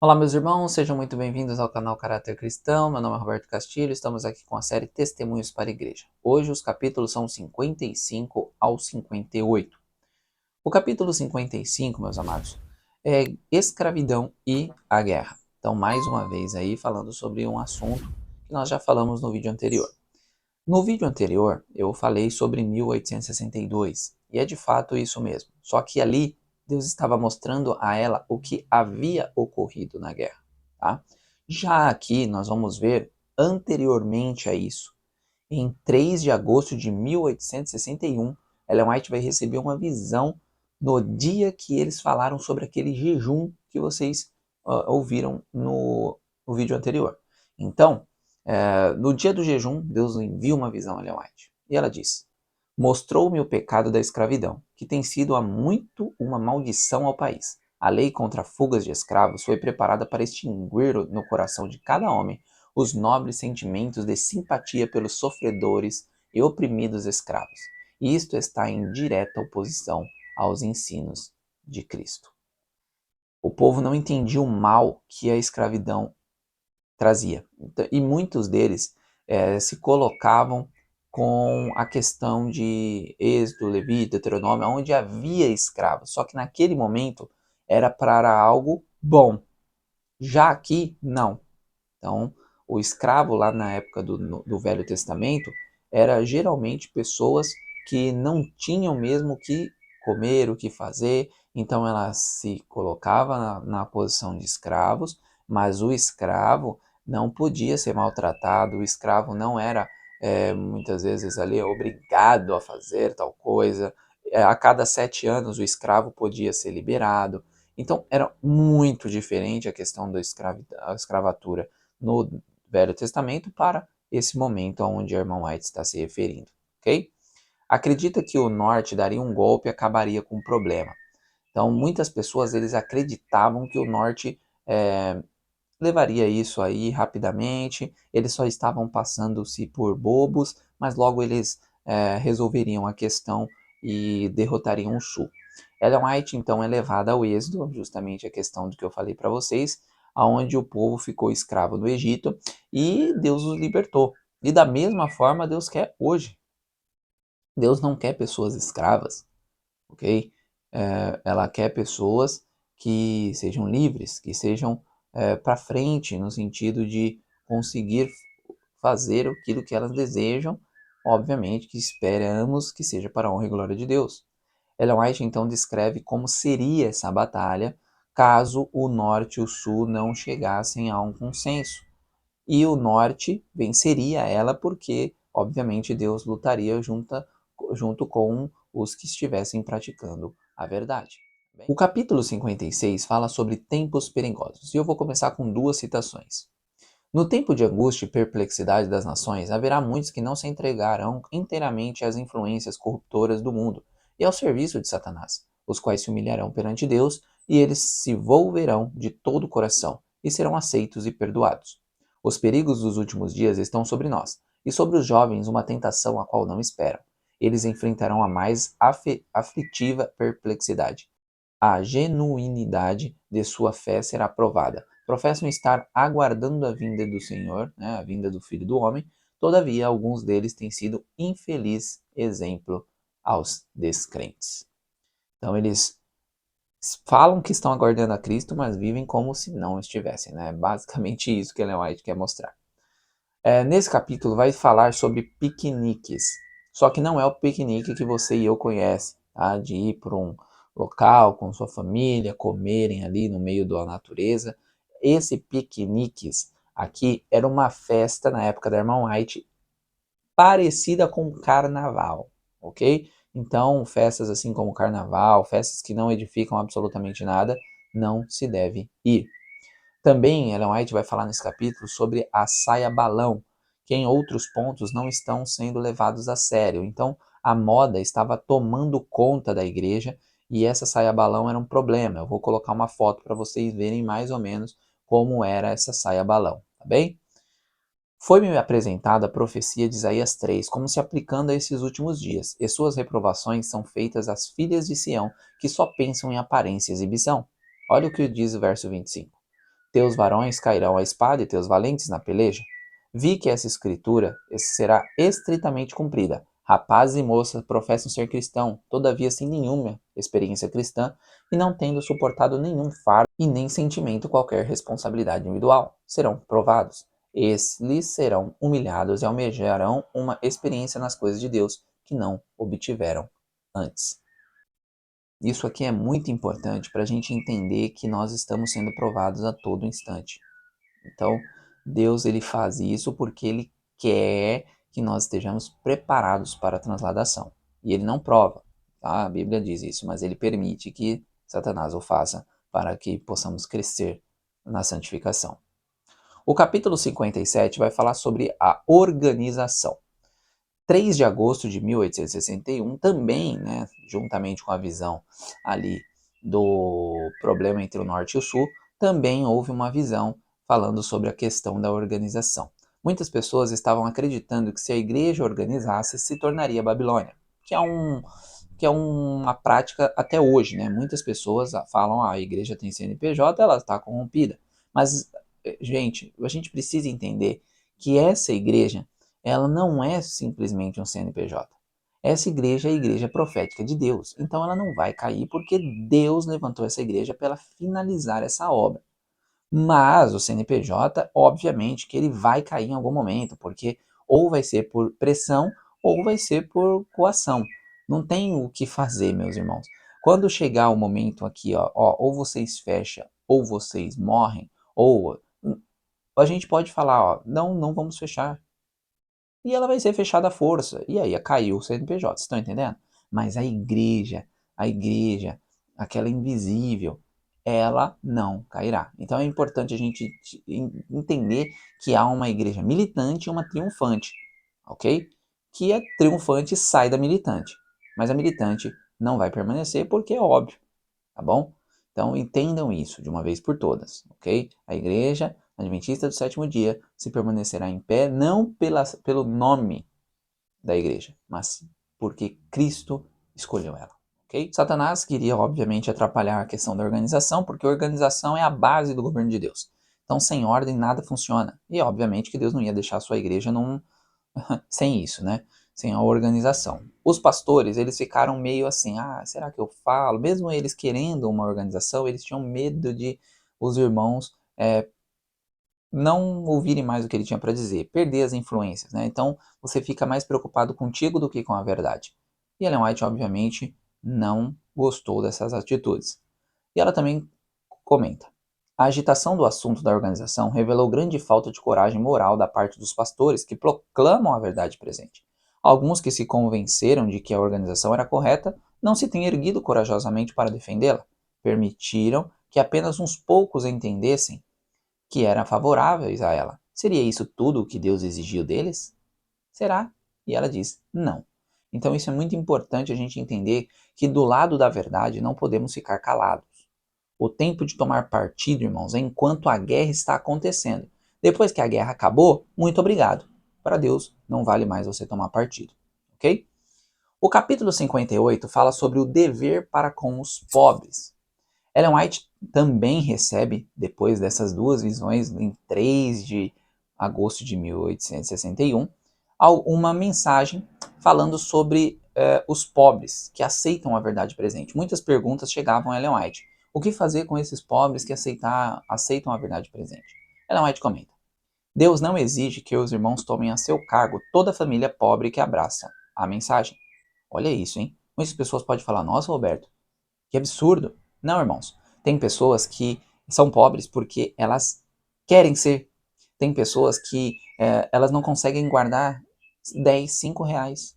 Olá, meus irmãos, sejam muito bem-vindos ao canal Caráter Cristão. Meu nome é Roberto Castilho, estamos aqui com a série Testemunhos para a Igreja. Hoje os capítulos são 55 ao 58. O capítulo 55, meus amados, é escravidão e a guerra. Então, mais uma vez aí falando sobre um assunto que nós já falamos no vídeo anterior. No vídeo anterior, eu falei sobre 1862, e é de fato isso mesmo. Só que ali, Deus estava mostrando a ela o que havia ocorrido na guerra. Tá? Já aqui, nós vamos ver anteriormente a isso. Em 3 de agosto de 1861, Ellen White vai receber uma visão no dia que eles falaram sobre aquele jejum que vocês ouviram no vídeo anterior. Então, no dia do jejum, Deus envia uma visão a Ellen White. E ela diz: mostrou-me o pecado da escravidão, que tem sido há muito uma maldição ao país. A lei contra fugas de escravos foi preparada para extinguir no coração de cada homem os nobres sentimentos de simpatia pelos sofredores e oprimidos escravos. E isto está em direta oposição aos ensinos de Cristo. O povo não entendia o mal que a escravidão trazia. E muitos deles se colocavam com a questão de Êxodo, Levítico, Deuteronômio, onde havia escravos. Só que naquele momento era para algo bom. Já aqui, não. Então, o escravo lá na época do Velho Testamento era geralmente pessoas que não tinham mesmo o que comer, o que fazer, então ela se colocava na posição de escravos, mas o escravo não podia ser maltratado, o escravo não era muitas vezes ali obrigado a fazer tal coisa. A cada 7 anos o escravo podia ser liberado. Então era muito diferente a questão da escravatura no Velho Testamento para esse momento aonde a irmã White está se referindo, ok? Acredita que o norte daria um golpe e acabaria com o problema. Então, muitas pessoas eles acreditavam que o norte levaria isso aí rapidamente, eles só estavam passando-se por bobos, mas logo eles resolveriam a questão e derrotariam o sul. Ellen White, então, é levada ao êxodo, justamente a questão do que eu falei para vocês, aonde o povo ficou escravo no Egito e Deus os libertou. E da mesma forma Deus quer hoje. Deus não quer pessoas escravas, ok? Ela quer pessoas que sejam livres, que sejam para frente, no sentido de conseguir fazer aquilo que elas desejam, obviamente que esperamos que seja para a honra e glória de Deus. Ellen White então descreve como seria essa batalha caso o norte e o sul não chegassem a um consenso. E o norte venceria ela porque, obviamente, Deus lutaria junto com os que estivessem praticando a verdade. O capítulo 56 fala sobre tempos perigosos, e eu vou começar com 2 citações. No tempo de angústia e perplexidade das nações, haverá muitos que não se entregarão inteiramente às influências corruptoras do mundo e ao serviço de Satanás, os quais se humilharão perante Deus e eles se volverão de todo o coração e serão aceitos e perdoados. Os perigos dos últimos dias estão sobre nós, e sobre os jovens uma tentação a qual não esperam. Eles enfrentarão a mais aflitiva perplexidade. A genuinidade de sua fé será provada. Professam estar aguardando a vinda do Senhor, né, a vinda do Filho do Homem, todavia alguns deles têm sido infeliz exemplo aos descrentes. Então eles falam que estão aguardando a Cristo, mas vivem como se não estivessem, né? Basicamente isso que Ellen White quer mostrar. Nesse capítulo vai falar sobre piqueniques, só que não é o piquenique que você e eu conhecem, tá? De ir para um local com sua família, comerem ali no meio da natureza. Esse piqueniques aqui era uma festa na época da irmã White parecida com o carnaval, ok? Então, festas assim como carnaval, festas que não edificam absolutamente nada, não se deve ir. Também Ellen White vai falar nesse capítulo sobre a saia balão, que em outros pontos não estão sendo levados a sério. Então, a moda estava tomando conta da igreja e essa saia balão era um problema. Eu vou colocar uma foto para vocês verem mais ou menos como era essa saia balão, tá bem? Foi-me apresentada a profecia de Isaías 3 como se aplicando a esses últimos dias, e suas reprovações são feitas às filhas de Sião, que só pensam em aparência e exibição. Olha o que diz o verso 25. teus varões cairão à espada e teus valentes na peleja. Vi que essa escritura será estritamente cumprida. Rapazes e moças professam ser cristão, todavia sem nenhuma experiência cristã e não tendo suportado nenhum fardo e nem sentimento qualquer responsabilidade individual, serão provados. Eles serão humilhados e almejarão uma experiência nas coisas de Deus que não obtiveram antes. Isso aqui é muito importante para a gente entender que nós estamos sendo provados a todo instante. Então, Deus ele faz isso porque Ele quer que nós estejamos preparados para a transladação. E Ele não prova, tá? A Bíblia diz isso, mas Ele permite que Satanás o faça para que possamos crescer na santificação. O capítulo 57 vai falar sobre a organização. 3 de agosto de 1861, também, né, juntamente com a visão ali do problema entre o Norte e o Sul, também houve uma visão falando sobre a questão da organização. Muitas pessoas estavam acreditando que se a igreja organizasse, se tornaria Babilônia, que é uma prática até hoje, né? Muitas pessoas falam, a igreja tem CNPJ, ela está corrompida. Mas, gente, a gente precisa entender que essa igreja ela não é simplesmente um CNPJ. Essa igreja é a igreja profética de Deus. Então ela não vai cair porque Deus levantou essa igreja para finalizar essa obra. Mas o CNPJ, obviamente, que ele vai cair em algum momento, porque ou vai ser por pressão ou vai ser por coação. Não tem o que fazer, meus irmãos. Quando chegar o momento aqui, ou vocês fecham, ou vocês morrem, ou a gente pode falar, não vamos fechar e ela vai ser fechada à força. E aí caiu o CNPJ, vocês estão entendendo? Mas a igreja, aquela invisível, ela não cairá. Então é importante a gente entender que há uma igreja militante e uma triunfante, ok? Que a triunfante sai da militante, mas a militante não vai permanecer porque é óbvio, tá bom? Então entendam isso de uma vez por todas, ok? A igreja adventista do sétimo dia se permanecerá em pé não pelo nome da igreja, mas porque Cristo escolheu ela, ok? Satanás queria, obviamente, atrapalhar a questão da organização, porque a organização é a base do governo de Deus. Então, sem ordem, nada funciona. E, obviamente, que Deus não ia deixar a sua igreja sem isso, né? Sem a organização. Os pastores, eles ficaram meio assim, será que eu falo? Mesmo eles querendo uma organização, eles tinham medo de os irmãos não ouvirem mais o que ele tinha para dizer, perder as influências, né? Então, você fica mais preocupado contigo do que com a verdade. E Ellen White, obviamente, não gostou dessas atitudes. E ela também comenta: a agitação do assunto da organização revelou grande falta de coragem moral da parte dos pastores que proclamam a verdade presente. Alguns que se convenceram de que a organização era correta não se têm erguido corajosamente para defendê-la. Permitiram que apenas uns poucos entendessem que eram favoráveis a ela. Seria isso tudo o que Deus exigiu deles? Será? E ela diz: não. Então isso é muito importante a gente entender que do lado da verdade não podemos ficar calados. O tempo de tomar partido, irmãos, é enquanto a guerra está acontecendo. Depois que a guerra acabou, muito obrigado. Para Deus, não vale mais você tomar partido. Ok? O capítulo 58 fala sobre o dever para com os pobres. Ellen White também recebe, depois dessas duas visões, em 3 de agosto de 1861, uma mensagem falando sobre os pobres que aceitam a verdade presente. Muitas perguntas chegavam a Ellen White. O que fazer com esses pobres que aceitam a verdade presente? Ellen White comenta: Deus não exige que os irmãos tomem a seu cargo toda a família pobre que abraça a mensagem. Olha isso, hein? Muitas pessoas podem falar: nossa, Roberto, que absurdo. Não, irmãos. Tem pessoas que são pobres porque elas querem ser. Tem pessoas que elas não conseguem guardar 10, 5 reais.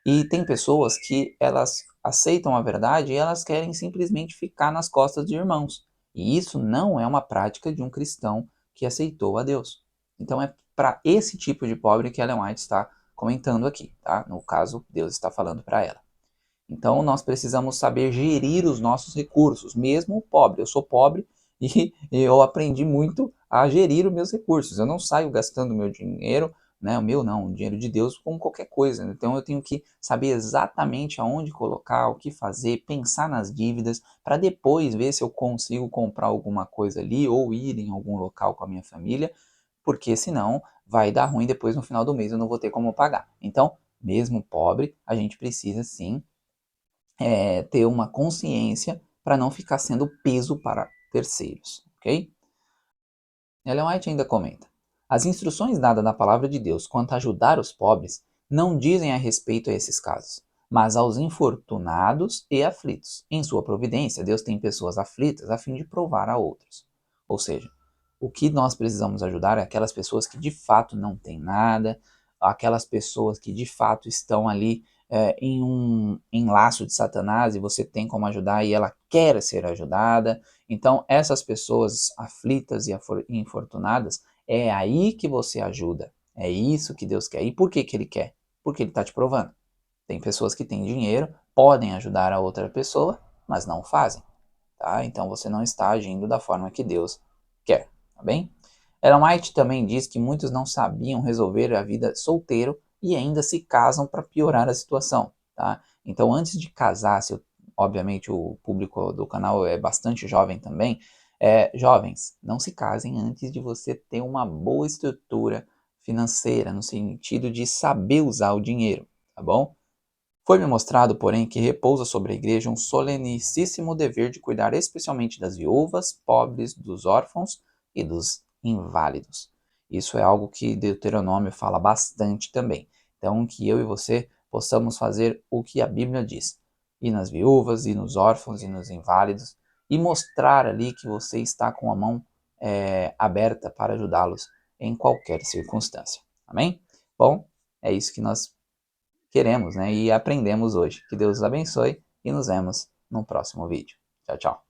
E tem pessoas que elas aceitam a verdade e elas querem simplesmente ficar nas costas de irmãos. E isso não é uma prática de um cristão que aceitou a Deus. Então é para esse tipo de pobre que Ellen White está comentando aqui, tá? No caso, Deus está falando para ela. Então nós precisamos saber gerir os nossos recursos, mesmo pobre. Eu sou pobre e eu aprendi muito a gerir os meus recursos. Eu não saio gastando meu dinheiro né? O meu não, o dinheiro de Deus com qualquer coisa. Então eu tenho que saber exatamente aonde colocar, o que fazer, pensar nas dívidas, para depois ver se eu consigo comprar alguma coisa ali ou ir em algum local com a minha família, porque senão vai dar ruim depois no final do mês, eu não vou ter como pagar. Então, mesmo pobre, a gente precisa sim ter uma consciência para não ficar sendo peso para terceiros, ok? Ellen White ainda comenta: as instruções dadas na palavra de Deus quanto a ajudar os pobres não dizem a respeito a esses casos, mas aos infortunados e aflitos. Em sua providência, Deus tem pessoas aflitas a fim de provar a outros. Ou seja, o que nós precisamos ajudar é aquelas pessoas que de fato não têm nada, aquelas pessoas que de fato estão ali em um enlaço de Satanás e você tem como ajudar e ela quer ser ajudada. Então, essas pessoas aflitas e infortunadas, é aí que você ajuda. É isso que Deus quer. E por que que Ele quer? Porque Ele está te provando. Tem pessoas que têm dinheiro, podem ajudar a outra pessoa, mas não fazem. Tá? Então, você não está agindo da forma que Deus quer. Tá bem? Ellen White também diz que muitos não sabiam resolver a vida solteiro e ainda se casam para piorar a situação. Tá? Então, antes de casar, se eu obviamente o público do canal é bastante jovem também, jovens, não se casem antes de você ter uma boa estrutura financeira, no sentido de saber usar o dinheiro, tá bom? Foi-me mostrado, porém, que repousa sobre a igreja um solenicíssimo dever de cuidar especialmente das viúvas, pobres, dos órfãos e dos inválidos. Isso é algo que Deuteronômio fala bastante também. Então, que eu e você possamos fazer o que a Bíblia diz. Ir nas viúvas, ir nos órfãos e nos inválidos e mostrar ali que você está com a mão aberta para ajudá-los em qualquer circunstância. Amém? Bom, é isso que nós queremos, né? E aprendemos hoje. Que Deus os abençoe e nos vemos no próximo vídeo. Tchau, tchau.